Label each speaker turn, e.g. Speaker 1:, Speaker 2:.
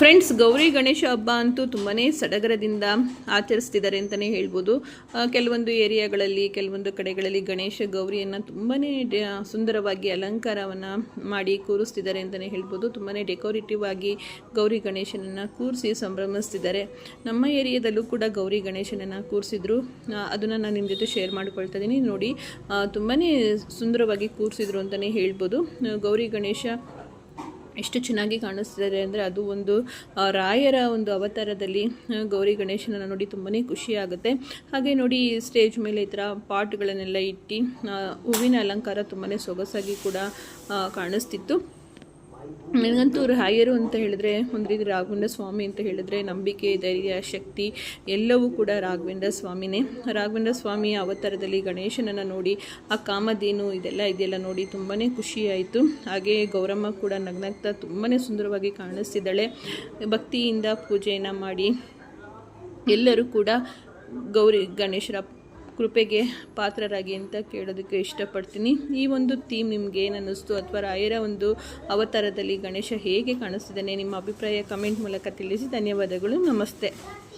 Speaker 1: Friends, Gauri Ganesha ಹಬ್ಬ ಅಂತೂ ತುಂಬಾ ಸಡಗರದಿಂದ ಆಚರಿಸ್ತಿದ್ದಾರೆ ಅಂತಲೇ ಹೇಳ್ಬೋದು. ಕೆಲವೊಂದು ಏರಿಯಾಗಳಲ್ಲಿ, ಕೆಲವೊಂದು ಕಡೆಗಳಲ್ಲಿ ಗಣೇಶ ಗೌರಿಯನ್ನು ತುಂಬಾ ಸುಂದರವಾಗಿ ಅಲಂಕಾರವನ್ನು ಮಾಡಿ ಕೂರಿಸ್ತಿದ್ದಾರೆ ಅಂತಲೇ ಹೇಳ್ಬೋದು. ತುಂಬಾ ಡೆಕೋರೇಟಿವ್ ಆಗಿ ಗೌರಿ ಗಣೇಶನನ್ನು ಕೂರಿಸಿ ಸಂಭ್ರಮಿಸ್ತಿದ್ದಾರೆ. ನಮ್ಮ ಏರಿಯಾದಲ್ಲೂ ಕೂಡ ಗೌರಿ ಗಣೇಶನನ್ನು ಕೂರಿಸಿದ್ರು. ಅದನ್ನು ನಾನು ನಿಮ್ಮ ಜೊತೆ ಶೇರ್ ಮಾಡ್ಕೊಳ್ತಾ ಇದ್ದೀನಿ. ನೋಡಿ, ತುಂಬಾ ಸುಂದರವಾಗಿ ಕೂರಿಸಿದ್ರು ಅಂತಲೇ ಹೇಳ್ಬೋದು. ಗೌರಿ ಗಣೇಶ ಎಷ್ಟು ಚೆನ್ನಾಗಿ ಕಾಣಿಸ್ತಿದ್ದಾರೆ ಅಂದರೆ, ಅದು ಒಂದು ರಾಯರ ಒಂದು ಅವತಾರದಲ್ಲಿ ಗೌರಿ ಗಣೇಶನನ್ನು ನೋಡಿ ತುಂಬಾ ಖುಷಿ ಆಗುತ್ತೆ. ಹಾಗೆ ನೋಡಿ, ಸ್ಟೇಜ್ ಮೇಲೆ ಈ ಥರ ಪಾಟ್ಗಳನ್ನೆಲ್ಲ ಇಟ್ಟು ಹೂವಿನ ಅಲಂಕಾರ ತುಂಬಾ ಸೊಗಸಾಗಿ ಕೂಡ ಕಾಣಿಸ್ತಿತ್ತು. ನನಗಂತೂ ರಾಯರು ಅಂತ ಹೇಳಿದ್ರೆ, ಒಂದು ರೀತಿ ರಾಘವೇಂದ್ರ ಸ್ವಾಮಿ ಅಂತ ಹೇಳಿದ್ರೆ ನಂಬಿಕೆ, ಧೈರ್ಯ, ಶಕ್ತಿ ಎಲ್ಲವೂ ಕೂಡ ರಾಘವೇಂದ್ರ ಸ್ವಾಮಿನೇ. ರಾಘವೇಂದ್ರ ಸ್ವಾಮಿಯ ಅವತಾರದಲ್ಲಿ ಗಣೇಶನನ್ನು ನೋಡಿ ಆ ಕಾಮಧೇನು ಇದೆಲ್ಲ ನೋಡಿ ತುಂಬಾ ಖುಷಿಯಾಯಿತು. ಹಾಗೆ ಗೌರಮ್ಮ ಕೂಡ ನಗ್ನಗ್ತಾ ತುಂಬಾ ಸುಂದರವಾಗಿ ಕಾಣಿಸ್ತಿದ್ದಾಳೆ. ಭಕ್ತಿಯಿಂದ ಪೂಜೆಯನ್ನು ಮಾಡಿ ಎಲ್ಲರೂ ಕೂಡ ಗೌರಿ ಗಣೇಶರ ಕೃಪೆಗೆ ಪಾತ್ರರಾಗಿ ಅಂತ ಕೇಳೋದಕ್ಕೆ ಇಷ್ಟಪಡ್ತೀನಿ. ಈ ಒಂದು ಥೀಮ್ ನಿಮ್ಗೆ ಏನು ಅನ್ನಿಸ್ತು, ಅಥವಾ ರಾಯರ ಒಂದು ಅವತಾರದಲ್ಲಿ ಗಣೇಶ ಹೇಗೆ ಕಾಣಿಸ್ತಿದ್ದಾನೆ, ನಿಮ್ಮ ಅಭಿಪ್ರಾಯ ಕಮೆಂಟ್ ಮೂಲಕ ತಿಳಿಸಿ. ಧನ್ಯವಾದಗಳು. ನಮಸ್ತೆ.